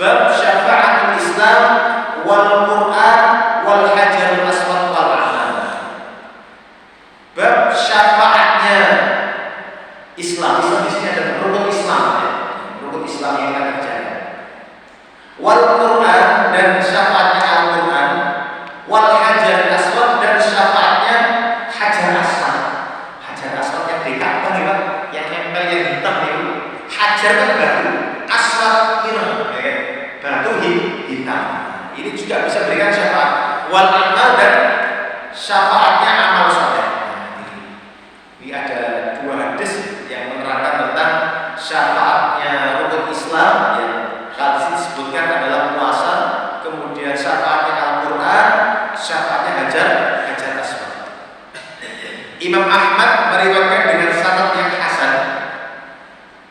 bab syafa'atul Islam wal Quran wal hajarul aswad wal amal. Bab syafaatnya Islam. Islam di sini ada rukun Islam, ya. Rukun Islam yang kita kerjakan. Wal Quran dan syafaatnya Al-Quran, wal hajarul aswad dan syafaatnya hajar aswad. Hajar aswad yang di Ka'bah nih Pak, yang nempel yang hitam itu. Hajar kan batu, aswad ireng, ya. Batu hitam. Ini juga bisa berikan syafaat. Wal amal dan syafaatnya amal saleh. Ini ada dua hadis yang menerangkan tentang syafaatnya rukun Islam, yang hadis disebutkan adalah puasa, kemudian syafaatnya Al-Quran, syafaatnya hajar aswad. Imam Ahmad meriwayatkan dengan sanad yang hasan,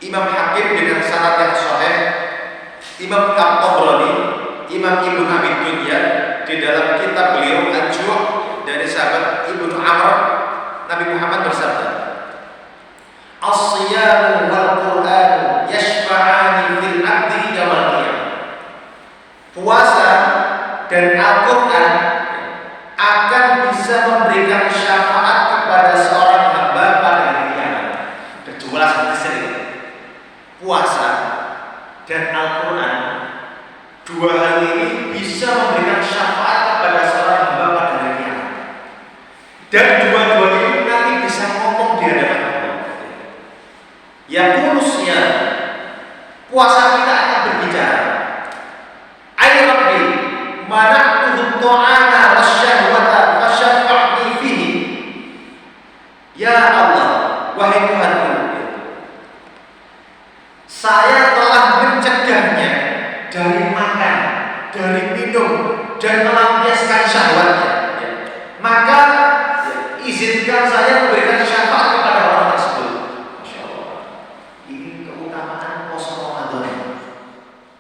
Imam Hakim dengan sanad yang sahih, Imam At-Tabrani, Imam Ibnu Abi Dunya di dalam kitab beliau Al-Ju' dari sahabat Ibnu Amr, Nabi Muhammad bersabda, "As-siyamu wal Qur'an yashfa'ani fil 'abdi yaumil qiyamah." Puasa dan Al-Qur'an akan bisa memberikan syafaat kepada seorang hamba pada hari kiamat. Kedua hadis ini. Puasa dan Al-Qur'an, dua hal ini bisa memberikan syafaat kepada seorang hamba pada hari kiamat. Dan dua-duanya ini nanti bisa ngomong di hadapan Allah. Yang kulusnya puasa kita akan berbicara. Ay Rabbi, mana'tuhu ta'ana wasyahwata fasyafa'ni fihi. Ya Allah, wahai Tuhanku, saya telah mencegahnya dari makan, dari minum, dan melampiaskan syahwatnya. Maka izinkan saya memberikan syafaat kepada orang tersebut. Masya Allah. Ini keutamaan puasa Ramadan,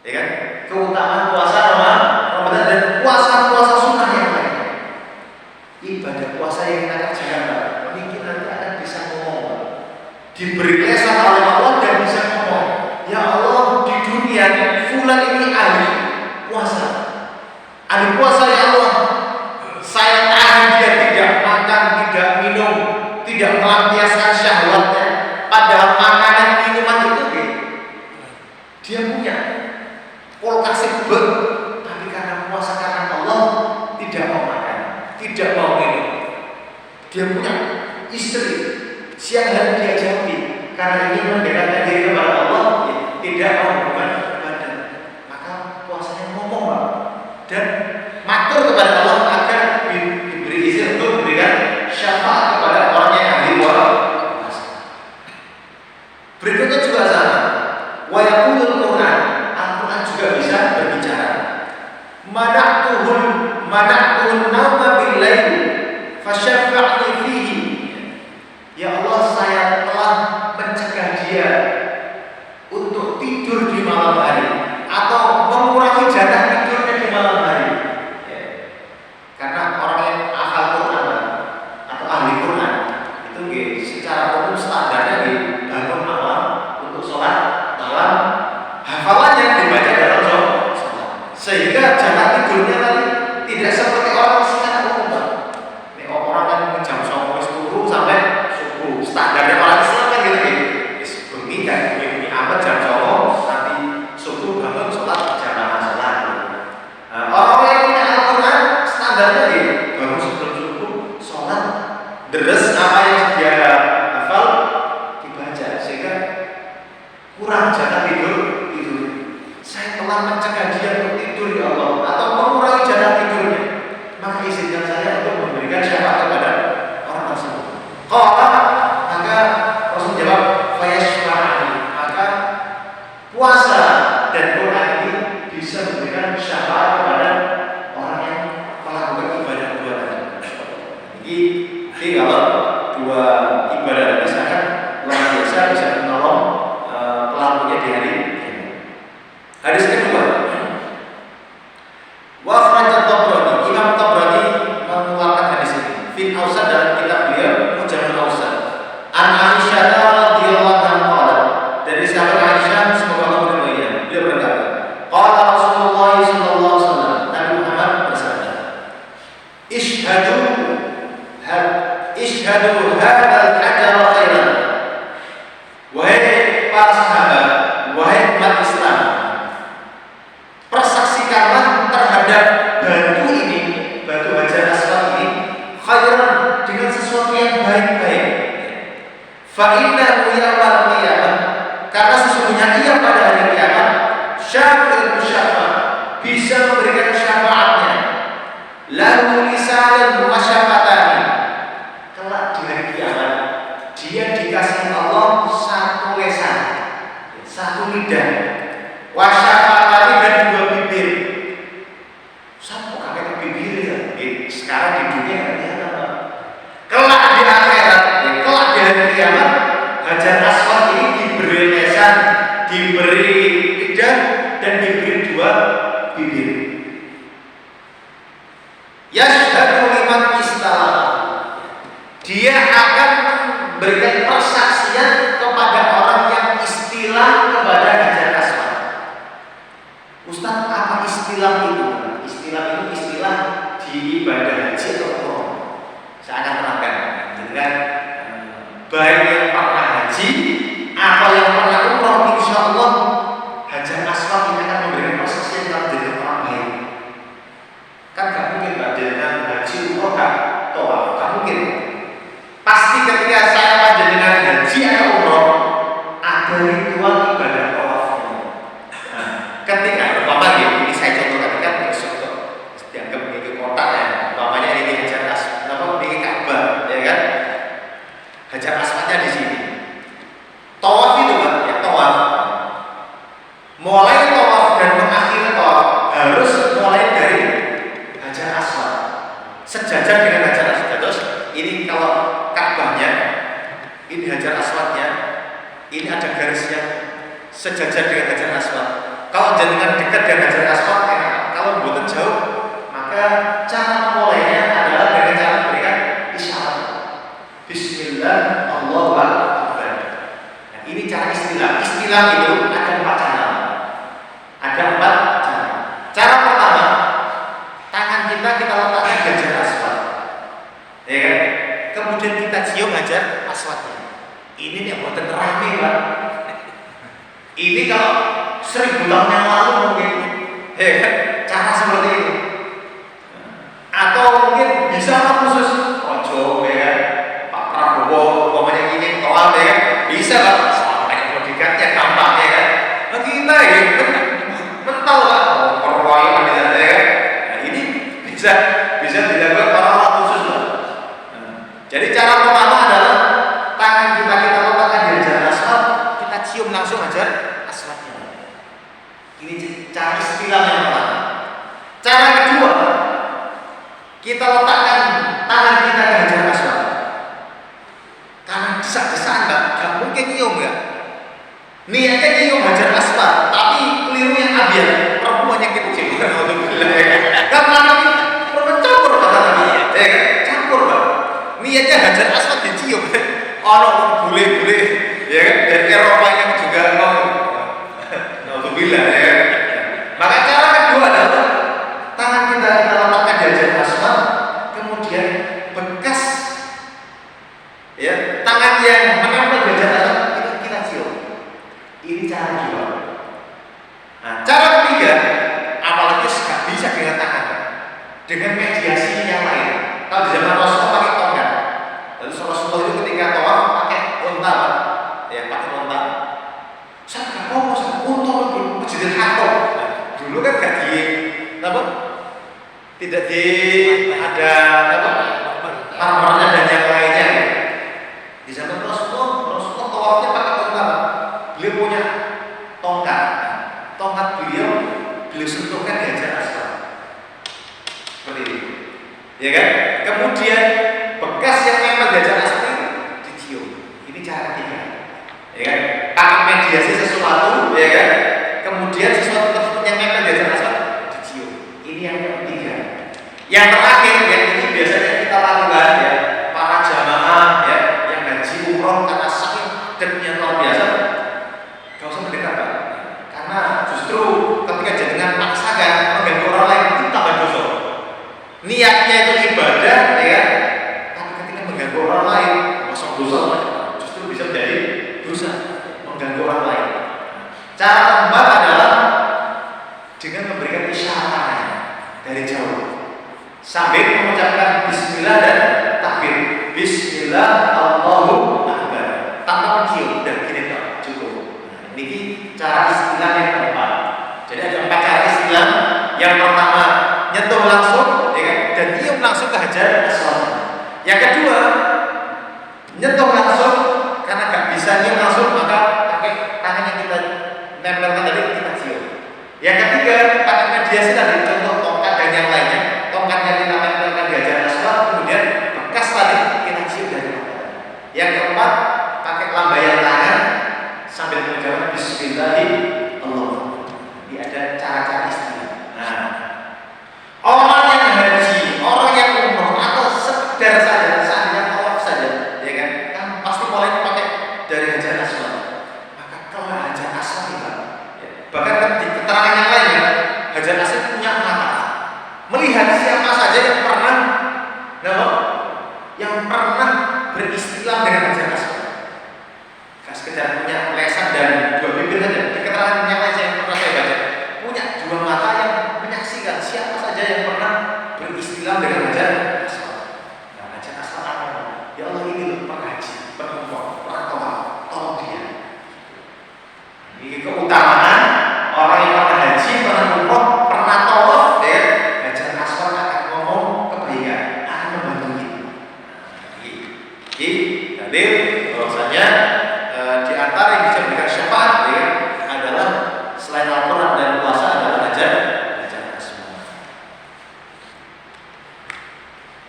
ya kan? Keutamaan puasa Ramadan dan puasa-puasa sunnah yang lain. Ibadah puasa yang kita kerjakan, Pak, mungkin nanti akan bisa ngomong, diberi lesan oleh Allah dan bisa ngomong, ya Allah, di dunia fulan ini ahli puasa, ahli puasa ya Allah. Saya tahan dia tidak makan, tidak minum, tidak melampiaskan syahwatnya. Padahal makanan minuman itu dia punya kulkas ber, tapi karena puasa karena Allah tidak mau makan, tidak mau minum. Dia punya istri, siang hari dia jauhi karena ingin mendekatkan diri kepada Allah, tidak mau hubungan badan. Maka puasanya ngomong, Pak, dan matur kepada Allah agar diberi izin untuk memberikan syafaat kepada orang yang ahli puasa. Berikutnya juga sama. Wa yaqulul Quran, Al-Quran juga bisa berbicara. Mana'tuhun nawma bil lail fasyafa'ni fihi. Ya Allah, saya telah mencegah dia untuk tidur di malam hari atau mengurangi jatah tidurnya di malam hari. Karena orang yang hafal Quran atau ahli Quran itu secara umum standarnya bangun malam untuk sholat malam, hafalannya dibaca dalam sholat, sehingga jatah tidurnya tadi tidak seperti orang secara umum. Ini orang kan jam 9 sampai subuh, standarnya orang Islam kan gitu. Bengi kan, bengi amat jam 9 nanti subuh bangun sholat jamaah sholat. Orang yang punya Al-Quran standarnya bangun sebelum subuh sholat, deres apa yang dia hafal dibaca, sehingga kurang jatah tidur. Saya telah mencegah dia untuk tidur ya Allah, atau mengurangi jatah tidurnya, maka izinkan saya untuk memberikan syafaat kepada orang tersebut. Maka Rasul jawab, fayashfa'ani, maka puasa dan Quran ini bisa memberikan syafaat kepada orang yang melakukan ibadah dua tadi. Jadi kalau dua ibadah tadi sangat luar biasa, bisa menolong pelakunya di hari ini. Hadis kedua, wa akhraj Tabrani, Imam Tabrani mengeluarkan hadis ini fil Awsat dalam kitab beliau Mujamul Awsat. An Aisyah radhiyallahu anha, dari sahabat Aisyah semoga Allah meridhoinya, beliau berkata, qala Fa innahu yawmal qiyamah, karena sesungguhnya ia pada hari kiamat syafi'ul syafa', bisa memberikan syafaatnya, lalu lisanun wa syafatani, kelak di hari kiamat dia dikasih Allah satu lesan, satu lidah, wa syafatani, dan dua bibir. Satu kakek bibir ya. Sekarang di dunia nanti apa? Kelak di akhirat, kelak di hari kiamat, Hajar Aswad ini diberi lesan, diberi lidah, dan diberi dua bibir. Yashhadu liman istalah, dia akan memberikan persaksian kepada orang yang istilah kepada Hajar Aswad. Ustaz, apa istilah itu? Istilah itu istilah di ibadah haji atau umroh. Saya akan terangkan dengan baik yang pernah haji atau yang pernah umroh, insya Allah Hajar Aswad ini akan memberikan persaksian kalau jadi orang baik. Kan gak mungkin Pak jenengan haji umroh kan tawaf, gak mungkin. Pasti ketika saya panjenengan haji atau umroh ada ritual ibadah tawafnya. Nah, ketika Bapak ini saya contohkan kan besok dianggap memiliki kotak ya, umpamanya ini Hajar Aswad, memiliki Ka'bah, ya kan? Hajar Aswadnya di sini. Tawaf itu Pak, ya tawaf. Mulai tawaf dan mengakhiri tawaf harus mulai dari Hajar Aswad, sejajar dengan Hajar Aswad. Terus ini kalau Ka'bahnya, ini Hajar Aswadnya, ini ada garisnya sejajar dengan Hajar Aswad. Kalau jenengan dekat dengan Hajar Aswad, kalau buatan jauh, maka cara mulainya adalah dengan cara memberikan isyarat. Bismillah, Allahu Akbar. Nah, ini cara istilah. Istilah itu ada 4 cara. Ada 4 cara. Cara pertama, tangan kita letakkan di Hajar Aswad, ya kan? Kemudian kita cium Hajar Aswadnya. Ini yang buatan rame Pak. Ini kalau 1000 tahun yang lalu mungkin, ya kan? Cara seperti itu. Atau mungkin bisa khusus ojo, ya kan? Pak Prabowo, umpamanya ingin tawaf, ya kan? Bisa Pak. Sampai bodyguardnya gampang, ya kan? Nah, kita ya mental Pak. Perwali ya kan? Nah, ini bisa dilakukan para khusus Pak. Jadi cara pertama adalah tangan kita letakkan di Hajar Aswad, kita cium langsung Hajar Aswadnya. Ini cara istilah yang pertama. Cara kedua, kita letakkan tangan kita di Hajar Aswad. Karena desak-desakan gak mungkin nyium ya. Niatnya nyium Hajar Aswad, tapi kelirunya abian, perempuan yang kecil. Karena ini campur kata Nabi, ya kan? Campur Pak. Niatnya Hajar Aswad dicium. Orang bule-bule, ya kan? Dari Eropa yang juga mau. Alhamdulillah, ya kan? Maka cara kedua adalah tangan kita letakkan di Hajar Aswad, kemudian bekas ya tangan yang menempel di Hajar Aswad itu kita cium. Ini cara kedua. Nah, cara ketiga, apalagi nggak bisa dengan tangan, dengan mediasi yang lain. Kalau di zaman Rasulullah pakai tongkat, lalu Rasulullah itu ketika tawaf pakai unta, ya pakai unta. Saya nggak mau unta itu Masjidil Haram. Dulu kan gak di apa? Tidak di ada apa? Marmernya dan yang lainnya. Di zaman Rasulullah tawafnya pakai unta. Beliau punya tongkat. Tongkat beliau sentuhkan di Hajar Aswad. Seperti ini. Ya kan? Kemudian bekas yang nempel di Hajar Aswad itu dicium. Ini cara ketiga. Ya kan? Pakai mediasi sesuatu, ya kan? Kemudian sesuatu tersebut yang nempel di Hajar Aswad dicium. Ini yang ketiga. Yang terakhir, yang ini biasanya kita lakukan ya, para jamaah ya, yang haji umroh karena saking dekatnya luar biasa, gak usah mendekat Pak. Karena justru ketika jenengan paksakan mengganggu orang lain itu tambah dosa. Niatnya itu ibadah, ya kan? Tapi ketika mengganggu orang lain, masuk dosa justru bisa menjadi dosa, mengganggu orang lain. Cara keempat adalah dengan memberikan isyarat dari jauh sambil mengucapkan Bismillah dan takbir. Bismillah Allahu Akbar. Yang pertama nyentuh langsung, ya kan? Dan nyium langsung ke Hajar Aswad. Yang kedua nyentuh langsung, karena gak bisa nyium langsung maka pakai tangan yang kita nempelkan tadi kita cium. Yang ketiga pakai mediasi tadi, contoh tongkat dan yang lainnya. Tongkatnya kita nempelkan di Hajar Aswad, kemudian bekas tadi kita cium dari mata. Yang keempat pakai lambaian tangan sambil mengucapkan Bismillahirrahmanirrahim. Ini ada cara-cara istilah. Nah, orang yang haji, orang yang umroh atau sekedar saja, seandainya tawaf saja, ya kan pasti mulai pakai dari Hajar Aswad. Maka kalau Hajar Aswad itu, ya, bahkan di keterangan yang lain, ya, Hajar Aswad punya mata, melihat siapa saja yang pernah, beristilam dengan Hajar Aswad. Gak sekedar punya lesan dan dua bibir saja. Di keterangan yang lain yang pernah saya baca, punya dua mata yang menyaksikan siapa saja yang pernah beristilam dengan Hajar Aswad. Nah, Hajar Aswad apa? Ya Allah, ini loh pengaji, penumpuh, perantauan, tolong dia. Ini keutamaan orang yang pernah haji, pernah umroh, pernah tawaf, ya Hajar Aswad akan ngomong kebaikan, akan membantu kita. Jadi bahwasanya di antara yang bisa memberikan syafaat, ya, adalah selain Al-Quran dan puasa adalah Hajar Aswad.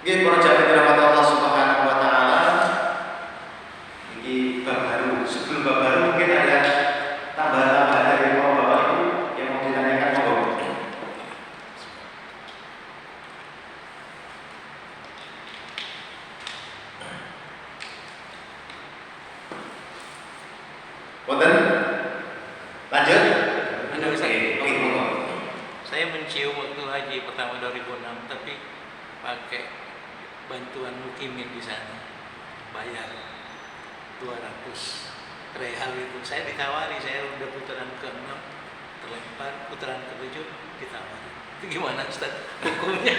Ini para jamaah dirahmati Allah Subhanahu wa taala. Ini bab baru. Sebelum bab baru mungkin ada tambahan-tambahan dari Bapak Ibu yang mau ditanyakan, monggo. Boten? Lanjut? Saya mencium waktu haji pertama 2006, tapi pakai bantuan Mukimin di sana, bayar 200 real itu. Saya ditawari, saya udah putaran ke-6 terlempar, putaran ke-7 ditawari. Itu gimana Ustaz hukumnya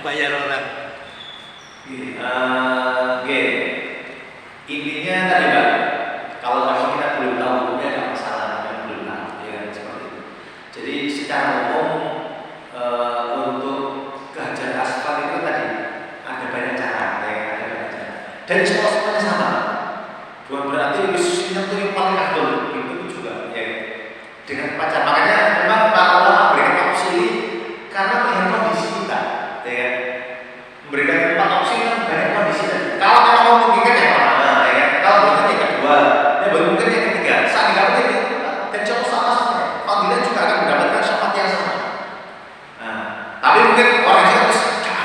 bayar orang? Intinya tadi Pak, kalau memang kita belum tahu hukumnya ada masalah, kita belum tahu, ya seperti itu. Jadi secara umum untuk ke Hajar Aswad itu tadi ada banyak cara, ya, ada banyak cara. Dan semuanya sama. Bukan berarti khususnya itu yang paling afdol, itu juga, ya. Dengan pacar, makanya memang para ulama memberikan opsi karena melihat kondisi kita, ya. Memberikan 4 opsi kan banyak kondisi. Kalau memang memungkinkan ya pertama, ya. Kalau mungkin yang kedua, ya baru mungkin yang ketiga. Saat dilakukan itu dan contoh sama-sama, fadilah juga akan mendapatkan syafaat yang sama. Nah, tapi mungkin orang yang harus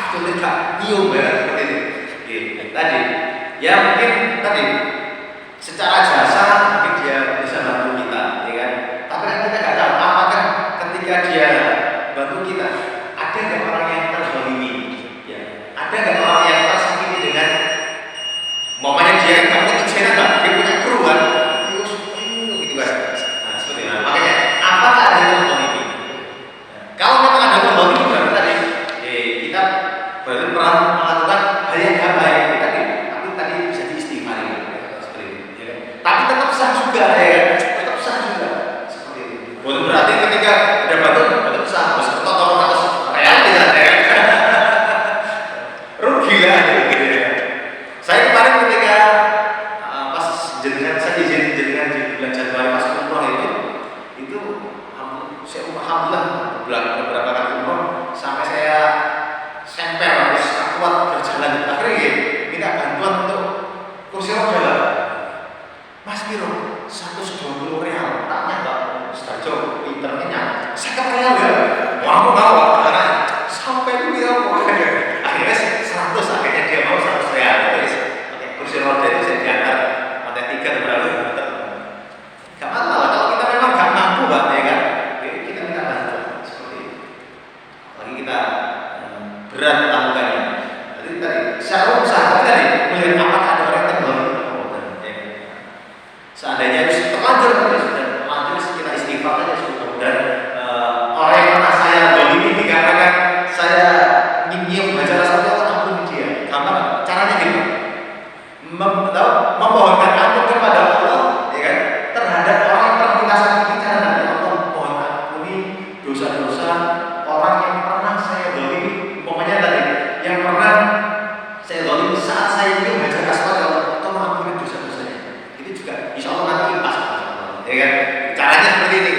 tidak nyium ya seperti itu. Tadi, ya mungkin tadi secara jasa mungkin dia bisa bantu kita, ya kan? Tapi kan kita nggak tahu apakah ketika dia bantu kita ada nggak orang yang terzalimi, ya? Ada nggak orang yang tersakiti dengan momennya dia nggak punya izin kan, dia punya kru kan, gitu kan? Nah seperti itu. Makanya apakah ada yang terzalimi? Kalau memang ada terzalimi berarti tadi, kita berarti pernah melakukan hal yang nggak baik tadi, tapi tadi bisa diistighfari, seperti itu. Ya. Tapi tetap sah juga, ya, tetap sah juga, seperti itu. Bukan berarti ketika ada batu tetap sah, harus ketotong atas real tidak, ya. Rugi lah, gitu ya. Saya kemarin ketika pas jenengan saya izin jenengan di bulan Januari pas umroh itu saya alhamdulillah beberapa kali umroh sampai saya semper harus kuat berjalan. Akhirnya minta bantuan untuk kursi roda. Mas Piro 120 real. Tanya Pak Stajo internet 50 real ya. Mau karena sampai itu dia akhirnya 100, akhirnya dia mau 100 real. Pakai kursi roda itu saya diantar lantai 3 atau berapa gitu. Gak masalah kalau kita memang gak mampu Pak, ya kan? Kita minta bantuan seperti itu. juga insya Allah nanti impas, ya kan? Caranya seperti ini.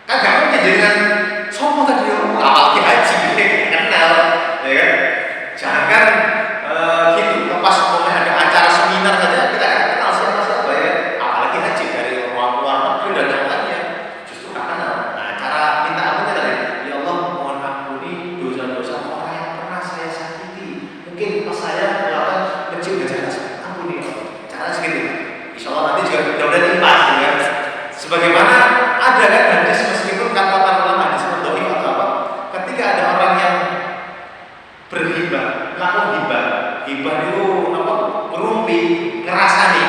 Kan gak mungkin dengan sopo tadi apalagi haji kenal, ya kan? Jangan gitu. Pas momennya ada acara seminar saja kita kan kenal siapa ya, apalagi haji dari orang luar negeri dan yang lainnya justru gak kenal. Nah, cara minta ampunnya tadi, ya Allah mohon ampuni dosa-dosa orang yang pernah saya sakiti. Mungkin pas saya melakukan mencium gajah atas, ampuni ya Allah. Caranya segitu. Insya Allah nanti juga mudah-mudahan impas, ya. Sebagaimana ada kan hadis, meskipun kata para ulama hadis dhaif atau apa, ketika ada orang yang berhibah, melakukan hibah itu apa? Merumpi, ngerasani.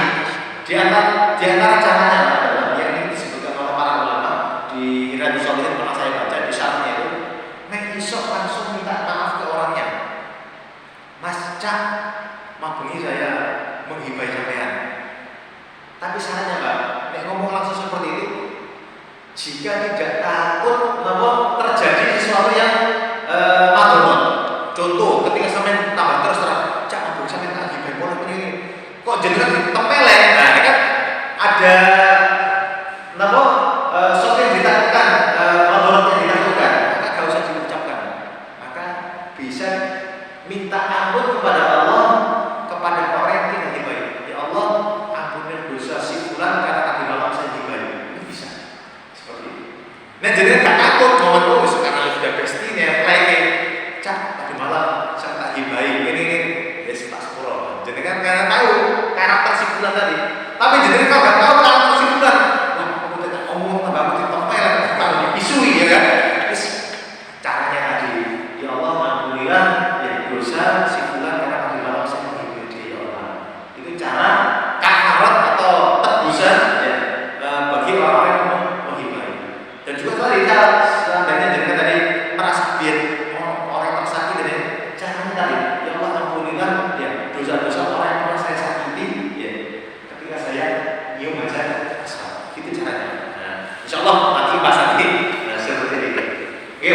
Di antara caranya adalah yang ini disebutkan oleh para ulama di Riyadhus Shalihin, pernah saya baca di syarahnya itu, nek iso langsung minta maaf ke orangnya. Mas Cak, mabengi saya menghibai sampean. Tapi syaratnya Pak, nek ngomong langsung seperti itu, jika tidak takut terjadi sesuatu yang madhorot. Contoh, ketika sampean tambah terus terang, Cak, mabengi sampean tak hibai pola ini. Kok jenengan ditempelek? Nah, ini kan ada sesuatu yang ditakutkan, madhorot yang ditakutkan, maka gak usah diucapkan. Maka bisa minta ampun kepada Allah, kepada orang yang tidak hibai. Ya Allah, ampuni dosa si fulan karena tadi malam saya hibai. Itu bisa seperti itu. Nah, jadi gak takut mohon karena sudah bestinya lagi, Cak, tadi malam saya tak hibai ini ya tak sepuluh. Jadi kan karena tahu karakter si fulan tadi. Tapi jadi kalau gak tahu karakter si fulan, nah aku tidak ngomong tambah aku ditempel kalau dipisui, ya kan? Terus caranya tadi, ya Allah ampunilah ya dosa si fulan karena tadi malam saya menghibai dia, ya Allah. Itu cara kafarat atau tebusan ya, bagi orang yang menghibai. Dan juga tadi seandainya jenengan tadi merasa biar orang tersakiti dari caranya tadi, ya Allah ampunilah ya dosa-dosa orang yang pernah saya sakiti ya ketika saya nyium aja asal. Itu caranya. Nah, insya Allah nanti pas nanti seperti ini. Oke,